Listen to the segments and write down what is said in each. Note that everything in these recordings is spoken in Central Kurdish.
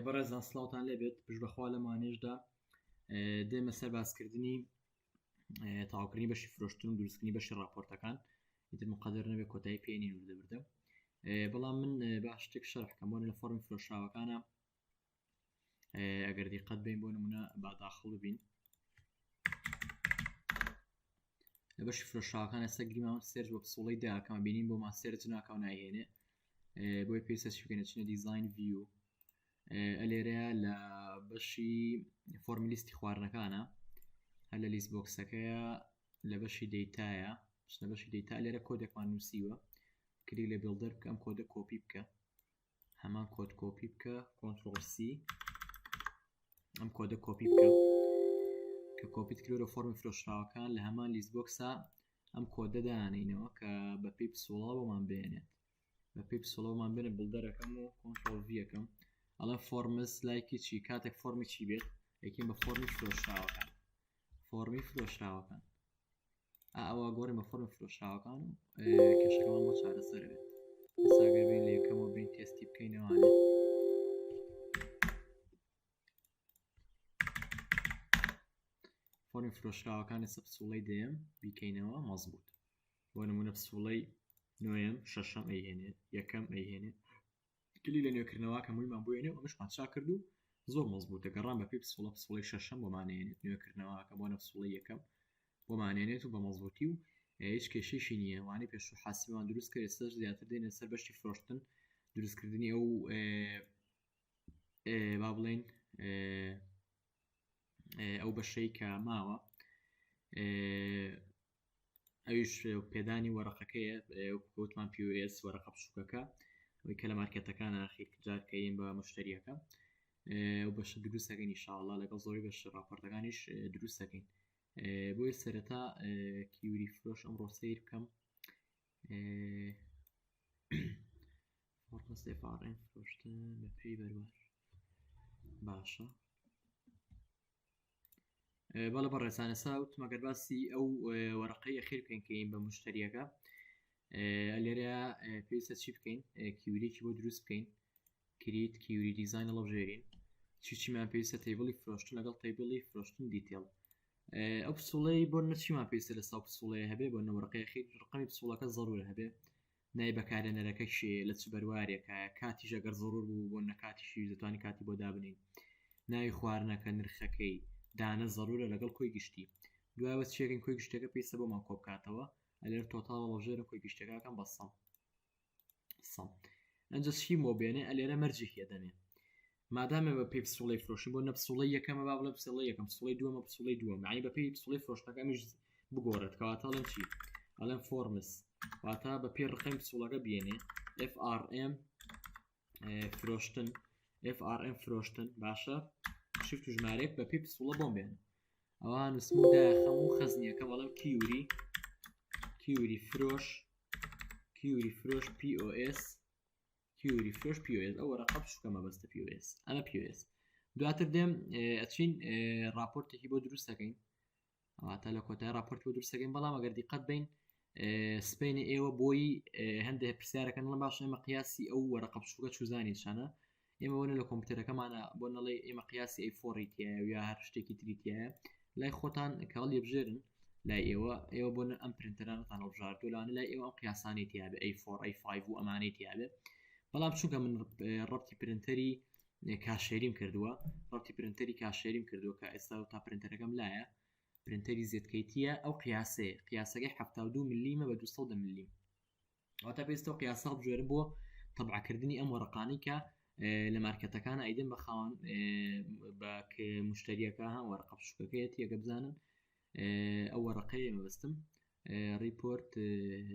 بەڕێزان سڵاوتان لێبێت پشت بەخوا لەمانێژدا دێمە سەر باسکردنی تاواکردنی بەشی فرۆشتن و دروستکردنی بەشی راپۆرتەکان ئیتر مقدر نەبێت کۆتایی پێێنین و دەبردە بەڵام من باش شتێک شەرحکەم بۆن لە فۆرمی فرۆشراوەکانە ئەگەر دیقەت بین بۆ نمونە باداخڵ ببین لە بەشی فرۆشراوەکان ئێستا گریماوە سێرج بۆ پسوڵەی داکەمە بینین بۆ ما سێرج ناکاو نایهێنێ بۆی پێویستە بکەینە چینە دیزاین ڤیو ئەلێرەیە لە بەشی فۆرمیلیستی خواردنەکانە هەر لە لیست بۆکسەکەیە لە بەشی دەیتایە لە بەشی دەیتا لێرە کۆدێکمان نووسیوە کلیک لە بیلدەر بکە ئەم کۆدە کۆپی بکە هەمان کۆد کۆپی بکە کۆنترۆل سی ئەم کۆدە کۆپی بکە کە کۆپیت کردو لە فۆرمی فرۆشراوەکان لە هەمان لیست بۆکسە ئەم کۆدە دانینەوە کە بە پێی پسوڵا بۆمان بێنێت بە پێی پسوڵەوەمان بێنە بڵدەرەکەم و کۆنترۆل ڤیەکەم ئەڵە فۆرمس لایکی چی کاتێک فۆرمی چی بێت یەکەم بە فۆرمی فرۆشراوەکان فۆرمی فرۆشراوەکان ئەوە گۆڕی بە فۆرمی فرۆشراوەکان و کێشەکەمان بۆ چارەسەر بێت ئێستا گەر بین لە یەکەمەوە بین تێستی بکەینەوانێت فۆرمی فرۆشراوەکان ئێستا پسوڵەی دێم بیکەینەوە مەزبوط بۆ نمونە پسوڵەی نوێم شەشەم ئەیهێنێ یەکەم ئەیهێنێ کلی لە نوێکردنەوە کە موویمان بۆێنێ و ئەمەشمان چا کرد و زۆر مەزبوطە گەڕان بە پێی پسوڵەی شەشەم بۆمانێنێت نوێکردنەوە کە بۆ نەپسوڵەی یەکەم بۆمانێنێت و بە مەزبوطی و هیچ کێشەیشی نییە وانەی پێش و حاسیبان دروست کرد ئێستا زیاتر دێنێت سەر بەشی فرۆشتن دروستکردنی ئەو با بڵێن ئەو بەشەی کە ماوە ئەویش پێدانی وەرەقەکەیە وتمان POS وەرەقە بچووکەکە ئەوەی کە لە مارکێتەکانە خیرجارکەین بە مشتریەکە و بەشە دروستەکەین ئینشاءالله لەگەڵ زۆری بەش راپۆرتەکانیش دروستەکەین بۆی سەرەتا کیوری فرۆش ئەمڕۆ سیر بکەم فۆرمەس FRN فرۆشتن بە پێی بەروار باشە بەڵە بەڕێزانە ئێستا وتمەگەر باسی ئەو وەرەقەی ئەخیر بکەین کەین بە مشتریەکە لێرە پێویستە چی بکەین کیوریکی بۆ دروست بکەین کریت کیوری دیزاین لەڵەو ژێرین چیمان پێویستە تیبڵی فرۆشتن لەگەڵ تیبڵی فرۆشتن دیتێڵ ئەو پسوڵەی بۆ نەچیمان پێویستە لە ساو پسوڵەیە هەبێ بۆ نەوەرەقەی ئەخیر ڕقمی پسوڵەکە ضرورە هەبێ نای بەکارهێنەرەکە شێ لە چ بەروارێکە کاتیش ئەگەر ضرور بوو بۆ نەکاتیشی دەتوانانی کاتی بۆ دابنین ناوی خواردنەکە نرخەکەی دانە ضرورە لەگەڵ کۆی گشتی دوایەوە چێکین کۆی گشتەکە پێویستە بۆمان کۆبکاتەوە ئەلێر تۆتاڵ ڕۆژێرە کۆی گشتەکەکەم بە سەم ئەنجە چی بۆ بێنێ ئەلێرە مەرجێکیە دەمێ مادامە بە پێی پسوڵەی فرۆشی بۆ نە پسوڵەی یەکەمە با بڵێ پسوڵەی یەکەم پسوڵەی دووەمە پسوڵەی دووەم معنی بە پێی پسوڵەی فرۆشتەکەمیش بگۆڕێت کەواتە ئەڵێم چی ئەڵێم فۆرمس واتە بە پێی ڕقەمی پسوڵەکە بێنێ FRM فرۆشتن FRM فرۆشتن باشە شفت و ژمارەیەک بە پێی پسوڵە بۆم بێنێ ئەوە نووسمودا خەموو خەزنیەکە بەڵام کیوری فرۆش POS کیوری فرۆش POS ئەو وەرەقە بچووکەمە بەستە POS ئەمە POS دواتر دێم ئەچین راپۆرتێکی بۆ دروستەکەین ئەواتە لە کۆتای راپۆرت بۆ دروستەکەین بەڵام ئەگەر دیقەت بین سپینی ئێوە بۆی هەندێک پرسیارەکەن لە باش ئێمە قیاسی ئەو وەرەقە بچووکە چوزانی چانە ئێمە وەنە لە کۆمپیوتەرەکەمانە بۆ نەڵێ ئێمە قیاسی ئەیفۆڕیتیە یا هەر شتێکی تریتیایە لای خۆتان کاڵ لێبژێرن لای ئێوە بۆ ئەم پرینتەرانتان هەڵبژاردووە لەوانە لای ئێوە ئەم قیاسانی تیاابێ A4 A5 و ئەمانەی تیاابێ بەڵام چونکە من ڕەتی پرینتەری کاشێریم کردووە ڕەتی پرینتەری کاشێریم کردووە کە ئێستا تا پرینتەرەکەم لایە پرینتەری زێتکەیتیە ئەو قیاسەکەی 72 میلیمە بە 200 میلیم واتە پێویستە قیاسە بژێرم بۆ تەبعکردنی ئەم وەرەقانی کە لە مارکەتەکان ئەیدن بە خاوەن بە مشتریەکە هەم وەرەقە بچووکەکەیەتی ئەگە بزانن ئەو وەرەقەیە مەبەستم ریپۆرت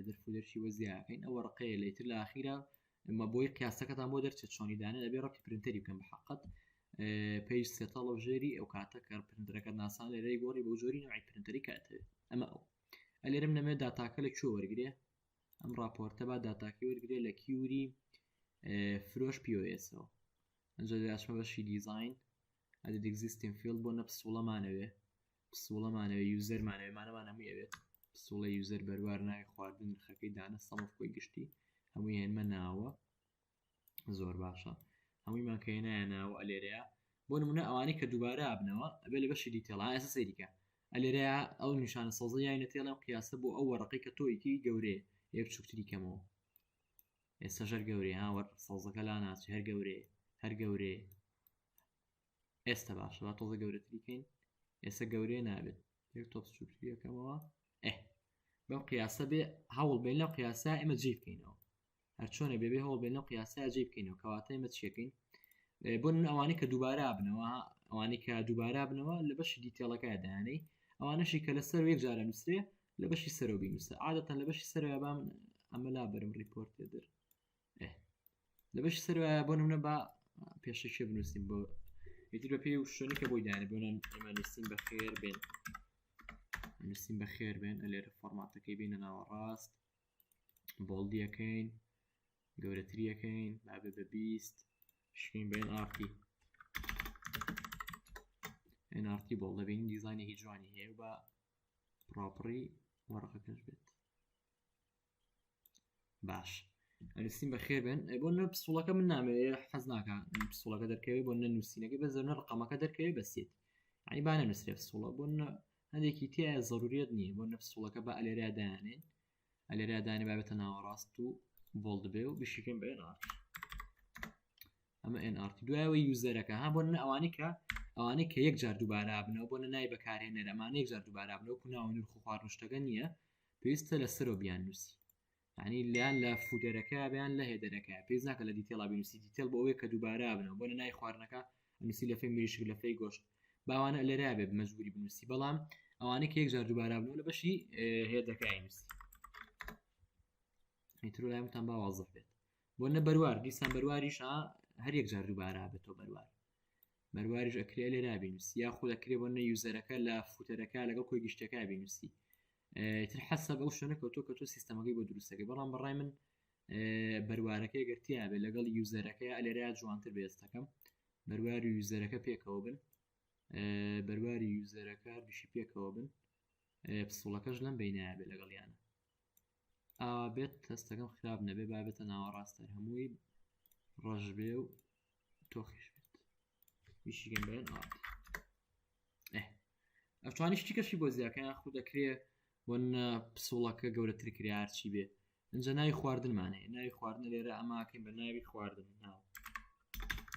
دەرفودەرشی وەزیاکەین ئەو وەرەقەیە لەیتر لە ئاخیرە ئەمە بۆی قیاسەکەتان بۆ دەرچێت چۆنی دانە دەبێ ڕەتی پرینتەری بکەم بە حقت پێیج سێتاڵە ژێری ئەو کاتە کە پرینتەرەکە ناسان لێرەی گۆڕی بۆ جۆری نوعی پرینتەری کاتەوێت ئەمە ئەو ئەلێرم نەمێت داتاکە لە کوێ وەرگێ ئەم راپۆرتە با داتاکی وەرگێ لە کیوری فرۆش POS ەوە ئەنجە داشمە بەشی دیزاین ئەدێت existing field بۆ نە پسوڵەمانەوێ یوزەرمانەوێمانەمان هەمووی ئەوێت پسوڵە یوزەر بەروار ناوی خواردن نرخەکەی دانە سەمە کۆی گشتی هەمووی هێنمە ناوە زۆر باشە هەموویمان کەینایەنەوە ئەلێرەیە بۆ نمونە ئەوانەی کە دووبارە ئابنەوە ئەبێ لە بەشی دیتێڵ ئاسا سەیریکە ئەلێرەیە ئەو نیشانە سەوزە یای نەتێڵم قیاسە بۆ ئەو وەڕقی کە تۆیکی گەورەیە یە بچووکتری کەمەوە ئێستا ژەر گەورەیە هاوەڕ سەوزەکە لا ناچی هەر گەورەیە ئێستا باشە با تۆزە گەورەتریکەین ئێستا گەورەیە نابێت یەک تۆ بچووکتری یەکەمەوە بەم قیاسە بێ هەوڵ بین لەو قیاسە ئێمە جێ بکەینەوە هەر چۆنە بێبێ هەوڵ بین لەو قیاسە جێ بکەینەوە کەواتە ئێمە چیەکەین بۆ ئەوانەی کە دووبارە بنەوە ئەوانەی کە دووبارە بنەوە لە بەشی دیتێڵەکە دانەی ئەوانەشی کە لەسەر یەک جارە نووسێ لە بەشی سەرەوە بینوسە عادەتەن لە بەشی سەرەوە بام ئەمە لا بەرم ریپۆرتێ در لە بەشی سەرەوە بۆ نمونە بە پێشەکێ بنووسین بۆ یتر بە پێی شوێنی کە بۆی دانێ بۆنە ئێمە نووسین بەخێر بێن نووسین بەخێر بێن لێرە فۆرماتەکەی بینە ناوەڕاست بۆڵدیەکەین گەورەتریەکەین بابێ بە 20 شکین بە NRT بۆڵ دەبین دیزانی هیچ جوانی هەیە بە پراپری وەرەقەکەش بێت باش ئەنووسین بەخێر بێن بۆ نە پسوڵەکە من نامەوێت حەز ناکە پسوڵەکە دەرکەوێت بۆ نەنووسینەکەی بە زۆر ڕقەمەکە دەرکەوێت بەسێت عنی با نەنووسێت پسوڵە بۆ هەندێکی تایە ضروریت نییە بۆ نەپسوڵەکە بە ئەلێریا دایانێن ئەلێریا دانی بابێتە ناوەڕاست و بۆڵد بێ و بشیکەین بە NRT ئەمە NRT دوایەوەی یوزەرەکە ها بۆ ئەوانەی کە یەک جار دووبارە بنەوە بۆ نای بەکارهێنەر ئەمانە یەک جار دووبارە بنەوە کو ناو نرخ و خواردنوشتەکە نییە پێویستە لەسەرەوە بیان نووسی ینی لیان لە فودەرەکە بیان لە هێدەرەکە پێویست ناکە لە دیتێڵا بنووسی دیتێل بۆ ئەوەیە کە دووبارە بنەوە بۆ نای خواردنەکە نووسی لە فەی مریشک لە فەی گۆشت باوانە لەرا بێ مەجبوری بنووسی بەڵام ئەوانەی کە یەک جار دووبارە بنەوە لە بەشی هێدەکەی نووسی میترۆ لایمتان با وازف بێت بۆ نە بەروار دیسان بەرواریش هەر یەک جار دووبارە بێتەوە بەرواریش ئەکرێ لێرا بینووسی یاخۆ دەکرێ بۆ نە یوزەرەکە لە فوتەرەکە لەگەڵ کۆی گشتەکە بینووسی تر حەسە بەو شوێنە کە تۆ سیستەمەکەی بۆ دروستەکەی بەڵام بەڕای من بەروارەکەی گرتیا بێت لەگەڵ یوزەرەکەی لێرا جوانتر بێستەکەم بەرواری یوزەرەکە پێکەوە بن بەرواری یوزەرەکە بشی پێکەوە بن پسوڵەکەش لەم بینایە بێت لەگەڵیانە بێت تەستەکەم خراپ نەبێ بابێتە ناوەڕاستە هەمووی ڕەش بێ و تۆخیش بێت ویشیگەن بێن ئەتوانی شتی کەشی بۆ زیاکە خو دەکرێ بۆن پسوڵەکە گەورەتر کرێ هەرچی بێ ئەنجە ناوی خواردنمان هەیە ناوی خواردن لێرە ئەماکەین بە ناوی خواردن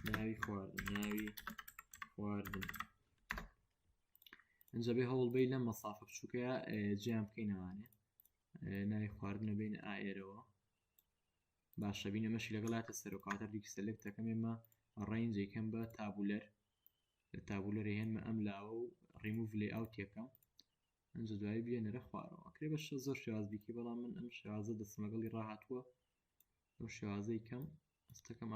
ناوی خواردن ئەنجە بێ هەوڵبەی لەم مەسافە بچووکەیە جیان بکەینەوانێ ناوی خواردنە بین ئایرەوە باشە بینە مەشی لەگەڵاتە سەر و کاتەر دیکە سەلکتەکەم ئێمە ڕێنجێکم بە تابولەر لە تابولەر هێنمە ئەم لاوە و ڕیموڤ لێ ئاوت یەکەم ئەنجە دوای بێنەرە خوارەوە کرێ بە زۆر شێواز بیکی بەڵام من ئەم شێوازە دەسمەگەڵی ڕاهاتووە ئەو شێوازەی کەم ئەستەکەم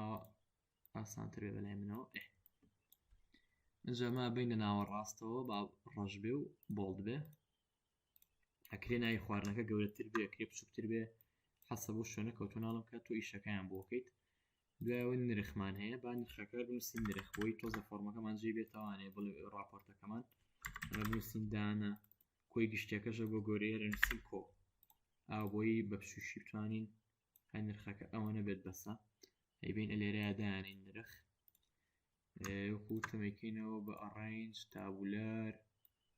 ئاسانتر بێ بەلای منەوە ئەنجە ما بینە ناوەڕاستەوە با ڕەش بێ و بۆڵد بێ ئەکرێ ناوی خواردنەکە گەورەتر بێ ئەکرێ بچووکتر بێ حەسە بۆ شوێنە کەوتۆناڵم کە تۆ ئیشەکەیان بۆکەیت دوایەوە نرخمان هەیە با نرخەکە بنووسین نرخ بۆی تۆزە فۆرمەکەمان جێ بێتەوانێ بڵێ راپۆرتەکەمان بنووسین دانە کۆی گشتەکەشە بۆ گۆرەیە نووسین کۆ ئاو بۆی بە پشوشی بتوانین هەر نرخەکە ئەوەنە بێت بەسە هەیبین ئەلێرەیە دایانین نرخ وەکوتەمەکەینەوە بە ئەڕێنج تابولەر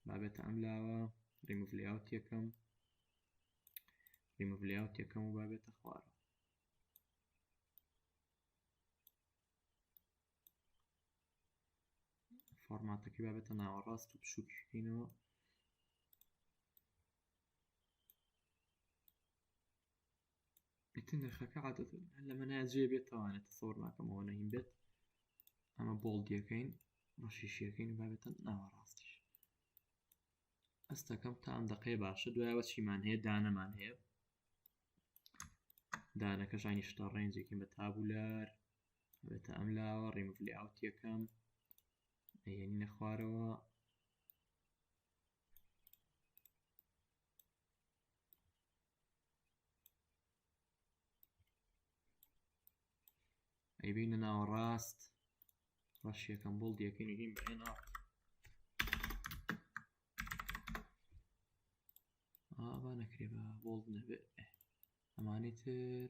بابێتە ئەم لاوە ریموڤ لێاوت یەکەم و بابێتە خوارەوە فۆرماتەکەی بابێتە ناوەڕاست و بچووکەکەینەوە ئیتر نرخەکە عادەت لەمە ناجێ بێتەوانێت تەسەوڕ ناکەمەوە نەهیم بێت ئەمە بۆڵدیەکەین ڕەشیشیەکەین و بابێتە ناوەڕاستیش ئەستەکەم تا ئەم دەقەیە باشە دوایەوە چیمان هەیە دانەمان هەیە دانەکە ژانی شتە ڕێنجێکین بە تابولەر بێتە ئەم لاوە ڕیموڤ لێاوت یەکەم هێنینە خوارەوە ئەیبینە ناوەڕاست ڕەش یەکەم بۆڵدیەکەین وگەین بە NRT با نەکرێ بە بۆڵد نەبێ ئەمانەی تر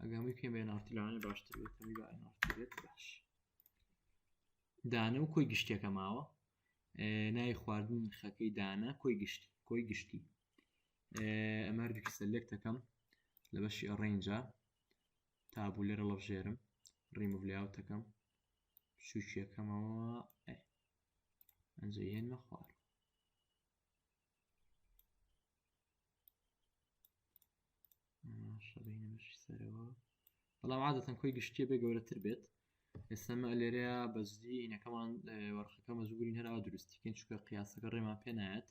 ئەگەمی پێم بێ نارتی لەوانێ باشتر بێت هەمی بە نارتی بێت باش دانە و کۆی گشتێکە ماوە نای خواردن خەکەی دانە کۆی گشتی ئەمە هەردووکی سەلێکت دەکەم لە بەشی ئەڕێنجە تابوو لێرە لەژێرم ڕیموڤ لێاوت دەکەم شوشیەکەمەوە ئەنجە هێنمە خوار شەبینە بەشی سەرەوە بەڵام عادەتەن کۆی گشتیە بێ گەورەتر بێت ئێستامە لێرەیە بەزدی ئینەکەمان وەرخەکە مەزوگورین هەراوە دروستیکەین چکە قیاسەکە ڕێمان پێ نایەت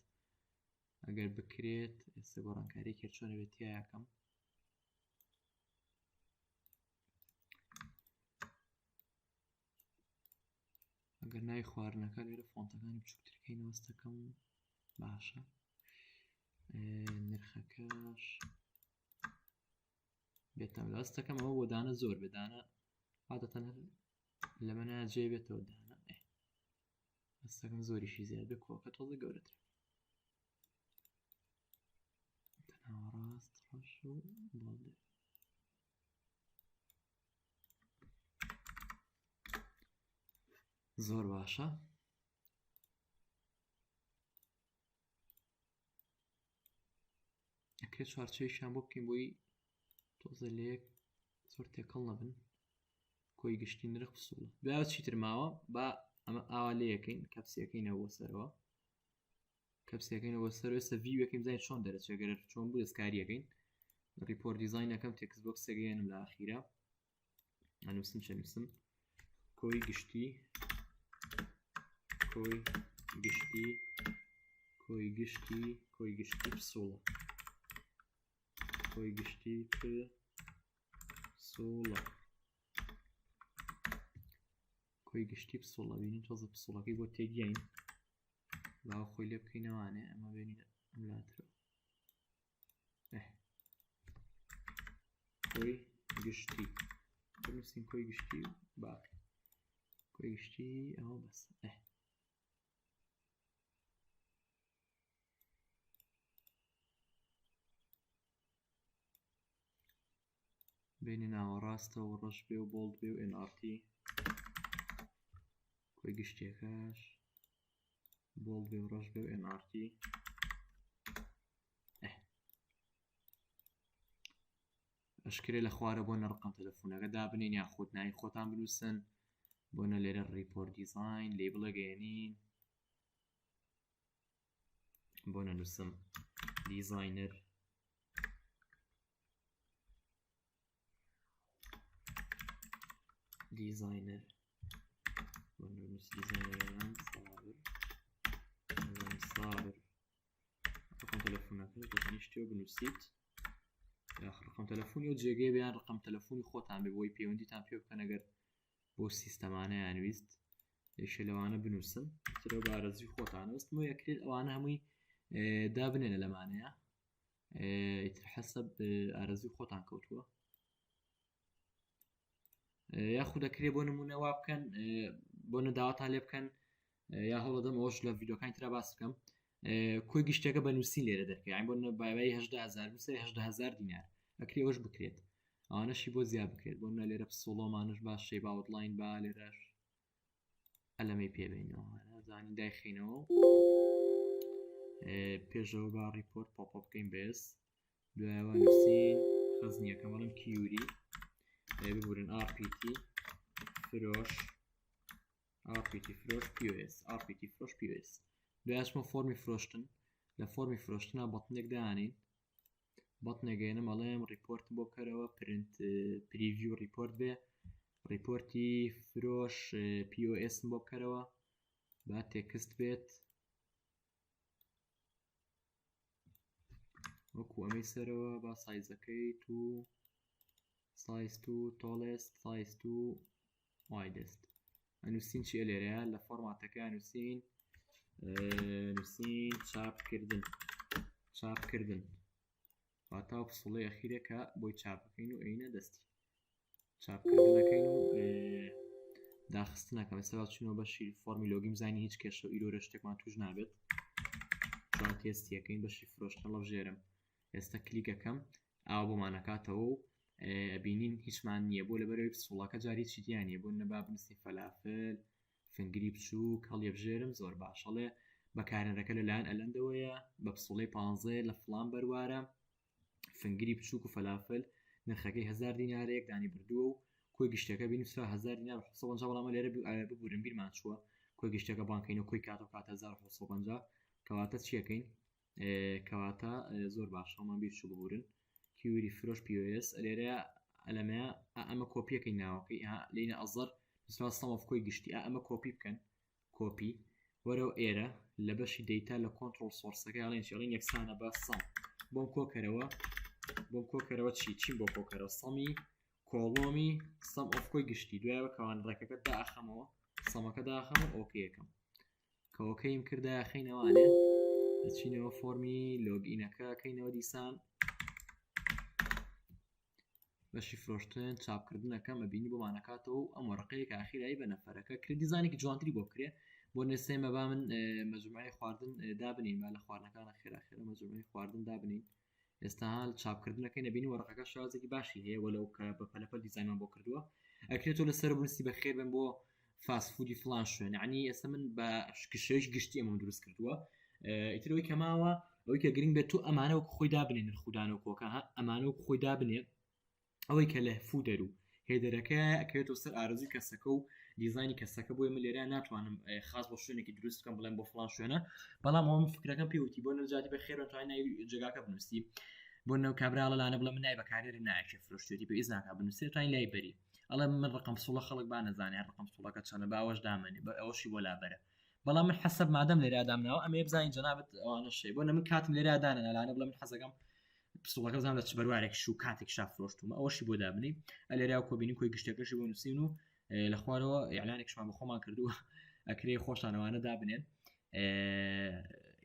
ئەگەر بکرێت ئێستا گۆڕانکاری کرد چۆنە بێت یاکەم ئەگەر ناوی خواردنەکە لێرە فۆنتەکانی بچووکترکەی نەوەستەکەم باشە نرخەکەش بێتم دەستەکەم ئەوە بۆ دانە زۆر بێدانە عادەتەن لەمە ناجێ بێتەوە دانە دەستەکەم زۆریشی زیاد بێ کۆکە تۆزە گەورەتر تەناوەڕاست ڕەش و بۆڵێ زۆر باشە ئەکرێت چوارچێویشیان بۆ بکەین بۆی تۆزە لێک زۆر تێکەڵ نەبن کۆی گشتی نرخ پسوڵە دوایە چیتر ماوە با ئەمە ئاوا لێ یەکەین کەپسیەکەینەوە بۆ سەرەوە کەپسیەکەینەوە بۆ سەر ئێستا ڤیو یەکەیم بزانین چۆن دەرەچێت گەرە چۆن بوو دەستکاریەکەین ریپۆرت دیزاینەکەم تێکست بۆکسەکەێنم لە ئاخیرە ئەنووسم چەنووسم کۆی گشتی پسوڵە کۆی گشتی پسوڵە کۆی گشتی پسوڵە بینین تۆزە پسوڵەکەی بۆ تێگەین باوە خۆی لێ بکەینەوانێ ئەمە بێنین ئەملاترەوە کۆی گشتی بنووسین کۆی گشتی باقی کۆی گشتی ئەوە بەس بینی ناوەڕاستەوە ڕەش بێ و بۆڵد بێ و NRT کۆی گشتێکەش بۆڵد بێ و ڕەش بێ و NRT ئەشکرێ لە خوارە بۆ نەڕقم تەلەفۆنەکە دابنین یاخود ناوی خۆتان بنووسن بۆنە لێرە ریپۆرت دیزاین لێبڵە گەێنین بۆ نەنووسم دیزاینەر بۆ نەنووس دیزاینەران سابر ڕقم تەلەفۆنەکە دەتەنیشتیەوە بنووسیت ڕقم تەلەفۆنی و جێگەی بیان ڕقم تەلەفۆنی خۆتان بێ بۆی پەیوەندیتان پێ بکەن ئەگەر بۆ سیستەمانە یانویست لێشە لەوانە بنووسن ترەوە بە ئارەزوی خۆتان وەستمەوە یەکرێت ئەوانە هەمووی دابنێنە لەمانەیە ئیتر حەسەب ئارەزوی خۆتان کەوتووە یاخود دەکرێت بۆ نمونە وا بکەن بۆ نەداواتان لێ بکەن یا هەوڵەدەم ئەوەش لە ڤیدۆکانی ترا باس بکەم کۆی گشتەکە بە نووسین لێرە دەکەین بۆ بابایی 18000 نووسێ 18000 دینار ئەکرێ ئەوش بکرێت ئەوانەشی بۆ زیاد بکرێت بۆ لێرە پسۆڵۆمانش باش شەی باوتڵین با لێرەش ئەلەمەی پێبینەوە زانی دایخینەوە پێشەوە با ریپۆرت پۆپۆ بکەین بێس دوایەوە نووسین خەزنیەکە مەڵم کیوری ببورن RPT فرۆش RPT فرۆش POS دوایشمە فۆرمی فرۆشتن لە فۆرمی فرۆشتنە بەتنێک دانین بەتنێگەێنە مەڵێم ریپۆرت بۆ بکەرەوە پرنت پریڤیو ریپۆرت بێ ریپۆرتی فرۆش POS بۆ بکەرەوە با تێکست بێت وەکو ئەمەی سەرەوە با سایزەکەی سایز تو تۆڵست سایز تو وایدست ئەنووسین چیە لێرەیە لە فۆرماتەکە نووسین چاپکردن واتاو پسوڵەی ئەخیرەکە بۆی چاپەکەین و ئەینە دەستی چاپکردنەکەین و داخستنەکەم سەبات چونەوە بەشی فۆرمی لۆگیم زانی هیچ کێشە و ئیرۆرە شتێکمان توش نابێت چۆن تێستیەکەین بەشی فرۆشتن لەو ژێرم ئێستا کلیکەکەم ئاوا بۆمانەکاتەوە و بینین هیچمان نییە بۆ لەبەرەوەی پسوڵەکە جاری چیتیان نیە بۆ نەبا بنووسی فەلافل فنگری بچووک هەڵێبژێرم زۆر باش هەڵێ بەکارهێنەرەکە لەلایەن ئەلەندەوەیە بە پسوڵەی 15 لە فڵان بەروارە فنگری بچووک و فەلافل نرخەکەی 1000 دینارێک دانی بردووە و کۆی گشتەکە بینوسرا 1000 دینار 150 بەڵامە لێرە ببورن بیرمان چووە کۆی گشتەکە بانکەینەوە کۆی کات و کات 1950 کەواتە چیەکەین کەواتە زۆر باش هەڵمان بیر چوو ببورن کیوری فرۆش POS لێرە ئەلەمەیە ئەمە کۆپیەکەی ناوەکەی لینە ئەزەر مثلا سەمەف کۆی گشتی ئەمە کۆپی بکەن کۆپی وەرەو ئێرە لە بەشی دەیتا لە کۆنتترۆل سۆرسەکە ئەڵێن چڵین یەکسانە بە سەم بۆم کۆکەرەوە چیم بۆ کۆکەرەوە سەمی کۆڵۆمی سەم ئۆف کۆی گشتی دوایەوە کەوان ڕێکەکە داخەمەوە سەمەکە داخەمە ئۆکەیەکەم کە ئۆکەیم کردە خەینەوانێ دەچینەوە فۆرمی لۆگئینەکەکەینەوە دیسان بەشی فرۆشتن چاپکردنەکەم ئەبینی بۆمانەکاتەوە و ئەم وەرەقەیەک ئاخیرایی بە نەفەرەکە کرد دیزانێکی جوانتری بۆ کرێ بۆ نێسێمە با من مەجموعی خواردن دابنین با لە خواردنەکانە خێراخێرە مەجموعی خواردن دابنین ئێستا هەڵ چاپکردنەکەی نەبینی وەرەقەکە شازێکی باشی هەیە وەلەو کە بە پەلەپەل دیزاینمان بۆ کردووە ئەکرێتەوە لەسەر بنووسی بەخێر بن بۆ فاسفودی فلان شوێن یعنی ئێستا من بە کشەیەش گشتی ئەمە دروست کردووە ئیترەوەی کەماوە ئەوەی کە گرنگ بێت تو ئەمانە وەک خۆی دابنێ نرخودان و کۆکە ئەمانە وەک خۆی دابنێ ئەوەی کە لە فودەر و هێدەرەکە ئەکرێتەوە سەر ئارزوی کەسەکە و دیزانی کەسەکە بۆیە من لێرە ناتوانم خاص بۆ شوێنێکی دروست بکەم بڵێم بۆ فلان شوێنە بەڵام ئەوم فکرەکەم پێوتی بۆ نەجاتی بە خێرە توانای ناوی جگاکە بنووسی بۆ نەو کابراڵە لانە بڵێ من نای بەکارێری نایکە فرۆشتێتی بە ئیزناکە بنووسێت توانین لای بەری ئەڵێ من ڕقم سوڵە خەڵک با نەزانێ ڕقم سوڵەکە چەنە باوەش دامەنی بە ئەوەشی بۆ لابەرە بەڵام من حەسەب مادەم لێرە دامناوە ئەمێ بزانین جەنابەت ئەوانە شەی بۆ نە من کاتم لێرە دانە لانە بڵێ من حەزەکەم پسوڵەکە بزانم لە چ بەروارێک شو کاتێک شاف فرۆشتومە ئەوەشی بۆ دابنی ئەلێرا کۆبینی کۆی گشتەکەشی بۆ نووسین و لە خوارەوە ئیعلانێکشمان بە خۆمان کردووە ئەکرێ خۆشانەوانە دابنێن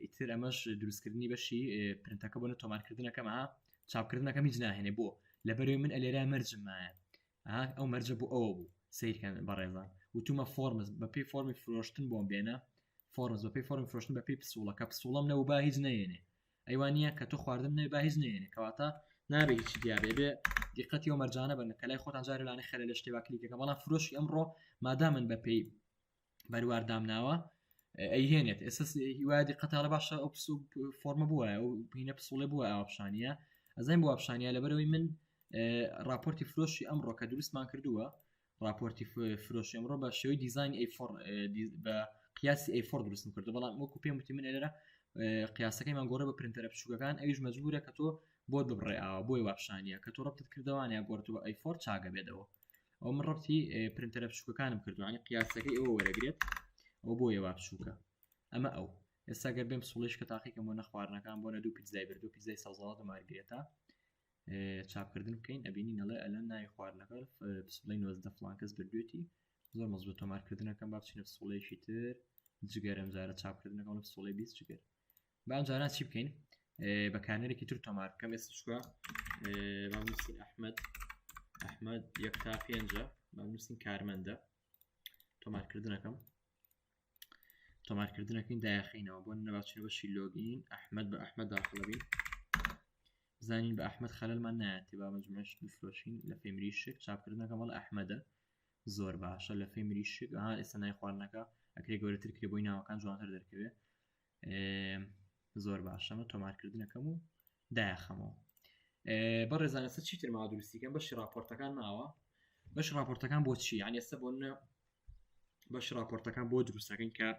ئیتر ئەمەش دروستکردنی بەشی پرنتەکە بۆ تۆمارکردنەکەمە چاپکردنەکەم هیچ ناهێنێ بۆ لەبەرەوەی من ئەلێرا مەرجم مایە ئەو مەرجە بۆ ئەوە بوو سیرکەن بەڕێزان وتومە فۆرمز بەپی فۆرمی فرۆشتن بۆم بێنە فۆرمز بەپی فۆرمی فرۆشتن بەپی پسوڵەکە پسوڵەم لەو با هیچ نەیێنێ ئەیوانە کە تۆ خواردن نێ با هیچ نێنێ کەواتە نابێت هیچ دیابێ بێ دیقەتی و مەرجانە بن کە لای خۆتان جارێ لانە خەلە لە شتێوا کلیکەکە بەڵام فرۆشی ئەمڕۆ مادا من بەپی بەروار دامناوە ئەیهێنێت ئێستا هیوای دیقەتە باشە ئەو فۆرمە بووە ئەو بینە پسوڵێ بووە ئاوپشانیە ئەزای بۆ ئاپشانیا لەبەرەوەی من راپۆرتی فرۆشی ئەمڕۆ کە دروستمان کردووە راپۆرتی فرۆشی ئەمڕۆ بە شێوەی دیزاین بە قیاسی ئەیفۆر دروستم کردو بەڵام وەکو پێم وتی من لێرە قیاسەکەیمان گۆڕە بە پرنتەرە بچووکەکان ئەویش مەجبورە کە تۆ بۆت ببڕێ ئاوە بۆی وابشانیە کە تۆ ڕبتت کردوانە گۆڕتووە ئەیفۆر چاگە بێتەوە ئەو من ڕبتی پرنتەرە بچووکەکانم کردوانی قیاسەکەی ئەوە وەرەگرێت ئەو بۆیە وا بچووکە ئەمە ئەو ئێستا گەر بێم سوڵیش کە تاقیکەم بۆ نەخواردنەکان بۆ نە دوو پیتزای بردو پیتزای سەڵات مارگرێتە چاپکردن بکەین ئەبینی نەڵێ ئەلەن ناوی خواردنەکە پسڵی 90 فلان کەس بردوێتی زۆر مەزبوط تۆمارکردنەکەم با بچینە پسوڵەیەکی تر جگەرم جارە چاپکردنەکەم لە پسوڵی 20 جگەر بام جاران چی بکەین بەکارنەرێکی تر تۆمار بکەم ئێستا شوە بانووسین ئەحمەد 1 تا 5 بانووسین کارمەندە تۆمارکردنەکەین داخینەوە بۆ نەباچینە بەشی لۆگین ئەحمەد بە ئەحمەد داخڵەبین زانین بە ئەحمەد خەلەلمان نایەتی با مەجموعەش بفرۆشین لە فێمری شک چاپکردنەکە مەڵ ئەحمەدە زۆر باشە لە فێمری شک ئێستا نای خواردنەکە ئەکرێ گەورەتر کرێ بۆی ناوەکان جوانتر دەرکەوێت زۆر باشەمە تۆمارکردنەکەم و داخەمەوە بەڕێزانەسە چیتر ما دروستیکەم بەشی راپۆرتەکان ماوە بەش راپۆرتەکان بۆ چی یعنی ئێستا بۆ بەش راپۆرتەکان بۆ دروستەکەین کە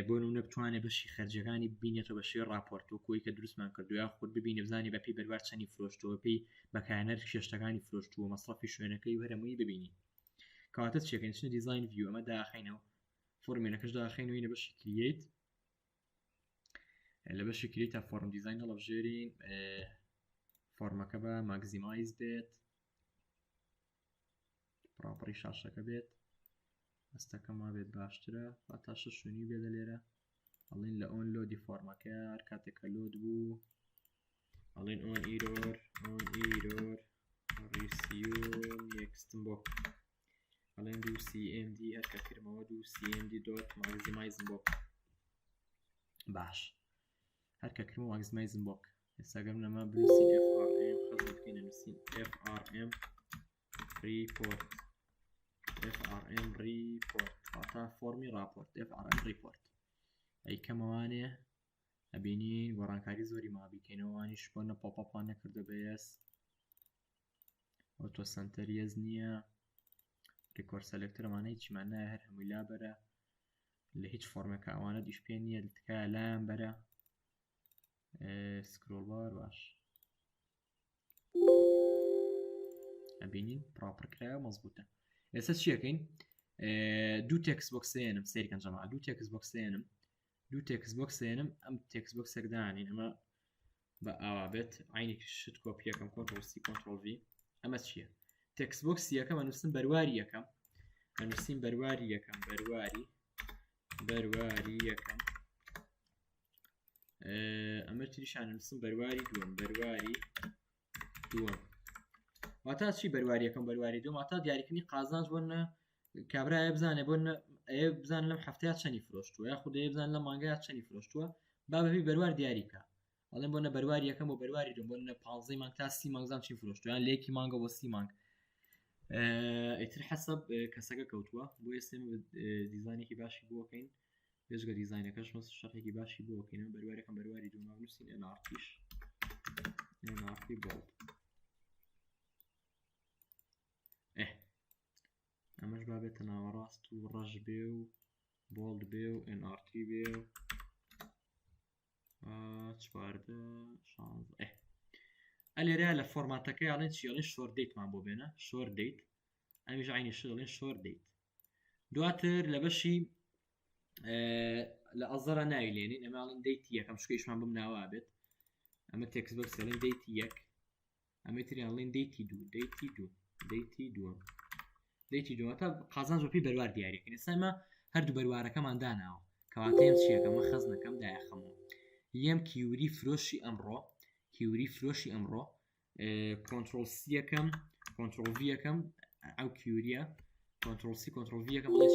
بۆ نمونە بتوانێت بەشی خەرجەکانی ببینێتەوە بە شێوەی راپۆرت و کۆی کە دروستمان کردووە خۆت ببینێ بزانێ بەپی بەروار چەندی فرۆشتەوە پێی بەکارهێنەر شێشتەکانی فرۆشتووە مەصرفی شوێنەکەی و هەرمووی ببینی کەواتە چێکەین چنە دیزاین ڤیو ئەمە داخینەوە فۆرمێنەکەش داخینەوەی لە بەشی کرییت لە بەشی کریت تا فۆرم دیزاین هەڵەبژێرین فۆرمەکە بە ماگزیمایز بێت پراپەری شاشەکە بێت ئەستەکەم وا بێت باشترە با تا 6.5 بێت لێرە ئەڵین لە ئۆن لۆدی فۆرمەکە هەر کاتێکە لۆد بوو ئەڵین ئۆن ئیرۆر ڕیسیوم یەکستم بۆ ئەڵێن دوو CMD هەر کە کرمەوە دوو CMD دۆت ماگزیمایزم بۆ باش هەر کە کرمە ماگزیمایزم بۆ ئێستا گەم لەمە بنووسین FRM خزن بكين نسين FRM report FRM report عطا فورمي رابورت FRM report أي كموانه أبينين ورانكاري زوري ما بيكينوانيش بونا بوب اب وانا كردو بيس اوتو سنتر يزنيا ريكورد سيلكتور معناه هيك معناه هر همي لا برا اللي هيك فورمه كاوانا ديش بينيا التكا لام برا سكرول بار باش أبينين بروبر كرايا مظبوطة اساس شي كاين دو تكست بوكس ينم سيري كان جماعة دو تكست بوكس ينم ام تكست بوكس داني اما بأوابت عينك شت كوبيا كم كنترول سي كنترول في اما شي تكست بوكس يكم انوسن برواري يكم انوسن برواري يكم برواري يكم اما تريش عن انوسن برواري دوم واتا شي برواري يكم برواري دوم واتا دياريكني قازانج بون كابرا يبزانه بون يبزان لم حفتات شني فروشتو ياخذ يبزان لم مانجات شني فروشتو بابا في بروار دياريكا والله بون برواري يكم وبرواري دوم بون 15 مانگ تا 30 مانگ زان شي فروشتو يعني ليكي مانگا و 30 مانگ ئیتر حەسەب کەسەکە کەوتووە بۆ ئێستێمە دیزانێکی باشی بۆکەین پێشگە دیزاینەکەش مەست شەرحێکی باشی بۆکەینەوە بەروارەکەم بەرواری دووما نووسین NRTش NRT bold ئەمەش بابێتە ناوەڕاست و ڕەش بێ و bold بێ و NRT بێ و چواردە شانزدە ئەلێرە لە فۆرماتەکە یاڵێن چی یاڵێن شۆر دەیتمان بۆ بێنە شۆر دەیت ئەمیش عینی شڵێن شۆر دەیت دواتر لە بەشی لە ئەزەرە نایلێنین ئەماڵین دەیتی یەکەم شکەیشمان بم ناوا بێت ئەمە تێکس بەکس یاڵێن دەیتی یەک ئەمە تریانڵێن دەیتی دوو دەیتی دووەتە قازانج بەپی بەروار دیارەکەین ئێستا ئێمە هەردوو بەروارەکەمان داناوە کەواتەیەم چیەکەمە خەزنەکەم دایەخەمەوە یەم کیوری فرۆشی ئەمڕۆ کنترۆل سی یەکەم کنترۆل ڤی یەکەم ئەو کیوریە کنترۆل سی کنترۆل ڤی یەکەم بڵێ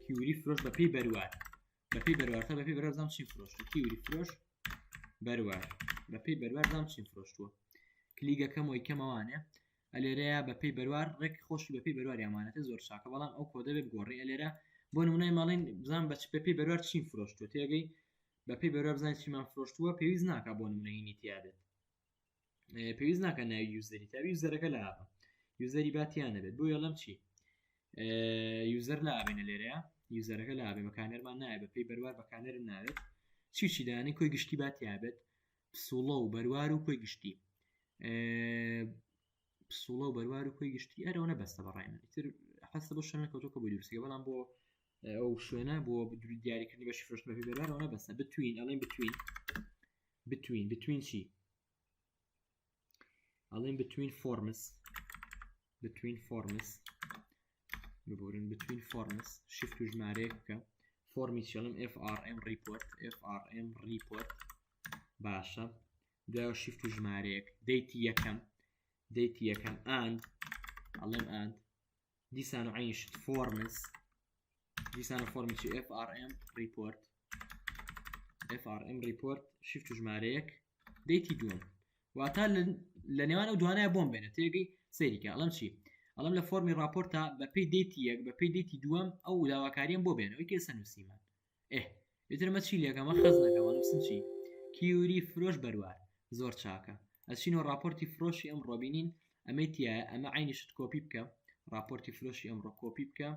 کیوری فرۆش بەپی بەروار تا بەپی بەروار زام چین فرۆشتووە کیوری فرۆش بەروار بەپی بەروار زام چین فرۆشتووە کلیگەکەم و یکەمەوانێ ئەلێرەیە بەپی بەروار ڕێک خۆشی بەپی بەروار یامانەتە زۆر چاکە بەڵام ئەو کۆدە بێ بگۆڕی ئەلێرە بۆ نمونەی ماڵین بزان بەپی بەروار چین فرۆشتووە تێگەی بەپی بەروار بزانین چیمان فرۆشتووە پێویست ناکە بۆ نمونەی تیابێت پێویست ناکە ناوی یوزەری تاوی یوزەرەکە لە ئاپە یوزەری باتیانە بێت بۆ یەڵەم چی یوزەر لە ئابێنە لێرەیە یوزەرەکە لە ئابێ بەکانەرمان نایە بەپی بەروار بەکانەرم ناوێت چی دانی کۆی گشتی باتیابێت پسوڵە و بەروار و کۆی گشتی پسوڵە و بەروار و کۆی گشتی ئەرەوە نەبەستە بەڕای من ئیتر حەسە بۆ شوێنە کەوتۆکە بۆ دوورسیگە بەڵام بۆ ئەو شوێنە بۆ دیاریکردنی بەشی فرۆشتن بەپی بەروارەوە نەبەستە بتوین ئەڵێن بتوین چی ئەڵێن between forms ببورن between forms shift و ژمارەیەک بکە فۆرمی چێڵم FRM report باشە دوای shift و ژمارەیەک دەیتی یەکەم and ئەڵێم and دیسان و عینی شت forms دیسان و فۆرمی چی FRM report shift و ژمارەیەک دەیتی دووەم واتە لە نێوان ئەو دوانایە بۆم بێنێت تێگەی سەیریکە ئەڵەم چی ئەڵەم لە فۆرمی راپۆرتە بەپی دەیتی یەک بەپی دەیتی دووەم ئەو داواکاریەم بۆ بێنەوەی کێسە نووسیمان ئێترمە چی لێکەمە خەزنەکەمە نووسن چی کیوری فرۆش بەروار زۆر چاکە ئەچینەوە راپۆرتی فرۆشی ئەم ڕۆبینین ئەمەی تایە ئەمە عینیشت کۆپی بکە راپۆرتی فرۆشی ئەمڕۆ کۆپی بکە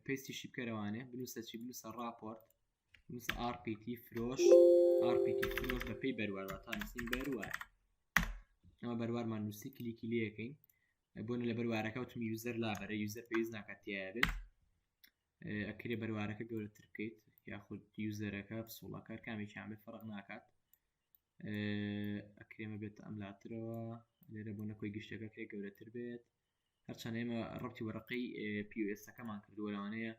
پێستیشی بکەرەوانێ بنووسە چی بنووسە راپۆرت بنووسە RPT فرۆش بەپی بەروار واتە نووسین بەروار ئەمە بەروارمان نووسی کلیکی لێەکەین بۆنە لە بەروارەکە وتمی یوزەر لابەرە یوزەر پێویست ناکات تایابێت ئەکرێ بەروارەکە گەورەتر بکەیت یاخود یوزەرەکە پسوڵەکە کامێکیان بێت فەرق ناکات ئەکرێمە بێت ئەملاترەوە لێرە بۆ نەکۆی گشتەکە کرێ گەورەتر بێت هەرچەندە ئێمە ڕەبتی وەرەقەی POSەکەمان کردووە لەوانەیە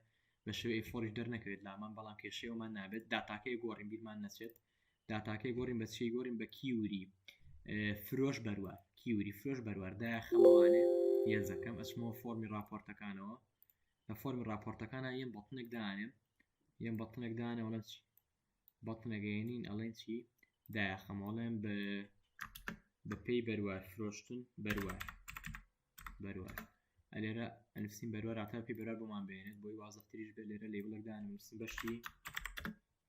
بە شێوەی فۆریش دەرنەکەوێت لامان بەڵام کێشەیەوەمان نابێت داتاکەی گۆڕین بیرمان نەچێت داتاکەی گۆڕین بە چی گۆڕین بە کیوری فرۆش بەروار داخەمەوانێ یەنزەکەم ئەچمەوە فۆرمی راپۆرتەکانەوە لە فۆرمی راپۆرتەکانە یەم بەڵتنێک دانێم وەڵام چی بەڵتنەگەێنین ئەڵێن چی داخەمەڵێن بە بەپێی بەروار فرۆشتن بەروار ئەلێرە ئەنووسین بەروار ئاتا پێی بەروار بۆمان بێنێت بۆی وازەختریش بێت لێرە لێبڵێکدا ئەنووسین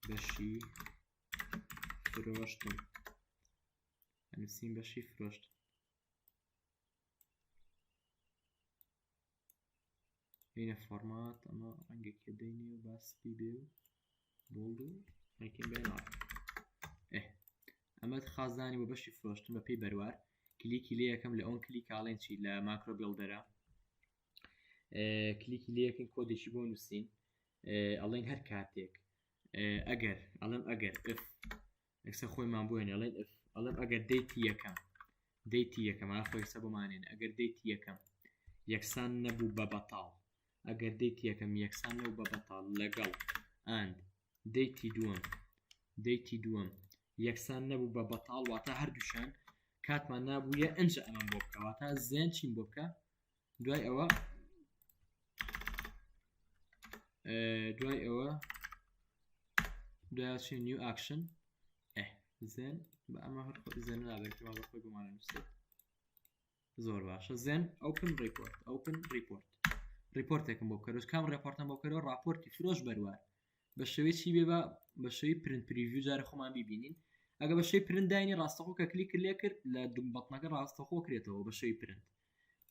بەشی فرۆشتن ئەنووسین بەشی فرۆشتن هینە فۆرمات ئەمە ڕەنگێکی دەینێ و باسپی بێ و بۆڵد و ڕێکین بێنەوە ئەمە خازدانی بۆ بەشی فرۆشتن بەپێی بەروار کلیکی لێ یەکەم لە ئەوەن کلیکاڵێن چی لە ماکرۆ بیڵدەرە کلیکی لێ یەکەن کۆدێکی بۆ نووسین ئەڵێن هەر کاتێک ئەگەر ئەڵێم ئەگەر ئەکسە خۆیمان بۆێنێ ئەڵێن ئەڵێم ئەگەر دەیتی یەکەم خۆی سە بۆمانێن ئەگەر دەیتی یەکەم یەکسان نەبوو بە بەتاڵ ئەگەر دەیتی یەکەم یەکسان نەبوو بە بەتاڵ لەگەڵ ئاند دەیتی دووەم یەکسان نەبوو بە بەتاڵ واتە هەردووشان کاتمان نابوویە ئەنجە ئەمەم بۆ بکە واتە زێن چیم بۆ بکە دوای ئەوە دوای نیو ئاکشن زێن بە ئەمە هەر زێن نابێتەوە بە خۆی بمانە نووسێت زۆر باشە زێن ئۆپن ریپۆرتێکم بۆ بکەرەوە کام ڕێپۆرتم بۆ بکەرەوە راپۆرتی فرۆش بەروار بە شێوەیەکی بێ بە شێوەی پرنت پریڤیو جارە خۆمان بیبینین ئەگە بە شێوەی پرنت داینی ڕاستەخۆ کە کلیک لێ کرد لە بەتنەکە ڕاستەخۆ کرێتەوە بە شێوەی پرنت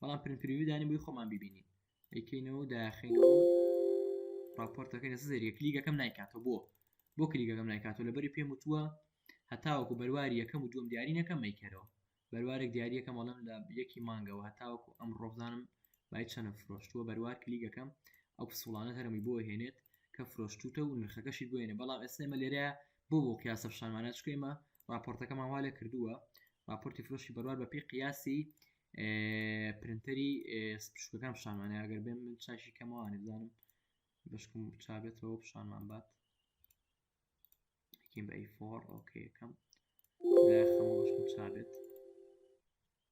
بەڵام پرنت پریڤیو دانی بۆی خۆمان بیبینین ئەیکەینەوە داخینەوە راپۆرتەکەی لەسەر زەریە کلیکەکەم نایکاتەوە بۆ کلیکەکەم نایکاتەوە لەبەری پێم وتووە هەتاوەکو بەرواری یەکەم و دووەم دیاری نەکەم مەیکەرەوە بەروارێک دیاری یەکەم ئەڵەم لە یەکی مانگەوە هەتاوەکو ئەم ڕۆبزانم بای چەنە فرۆشتووە بەروار کلیکەکەم ئەو پسوڵانە هەرمی بۆ هێنێت کە فرۆشتوتە و نرخەکەشی بۆێنێ بەڵام ئێستێمە لێرەیە بۆ قیاسە فشانمانە چکەیمە راپۆرتەکەمان وا لێ کردووە راپۆرتی فرۆشی بەروار بەپێی قیاسی پرنتەری پشکەکان فشانمانە ئەگەر بێن من چاشی کەمەوانی بزانم بەشکم چابێتەوە پشانمان بات بە ئەی4 ئۆکێ یەکەم بەشکم چابێت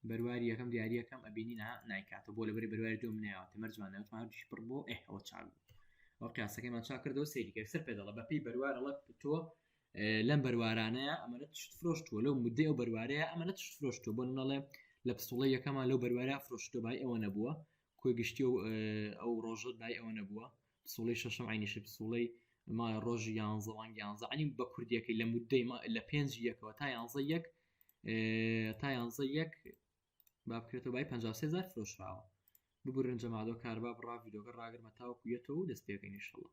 بەرواری یەکەم دیاری یەکەم ئەبینی نایکاتە بۆ لەبەری بەرواری دوم نایەوە مەرجوانەوەتمان هەردووشی پڕ بۆ ئەوە چاک بوو ئەو قیاسەکەیمان چاک کردەوە سەیریکە سەر پێدەڵە بەپێی بەروار ئەڵە تۆ لەم بەروارانەیە ئەمەە تشت فرۆشتووە لەو مدەی ئەو بەروارەیە ئەمەە تشت فرۆشتووە بۆ نەڵێ لە پسوڵی یەکەمان لەو بەروارە فرۆشتۆ بای ئەوە نەبووە کۆی گشتی و ئەو ڕۆژت بای ئەوە نەبووە پسوڵی شەشەم عینیشە پسوڵی ما ڕۆژی 11 عنی بە کوردیەکەی لە مدەی لە 5 یەکەوە تا 11 یەک با بکرێتەوە بای 53,000 فرۆشراوە ببورن جەمادۆ کاربا بڕا ڤیدۆکە ڕاگرمە تاوەکو یەتەوە و دەست پێکەین ئینشەڵڵا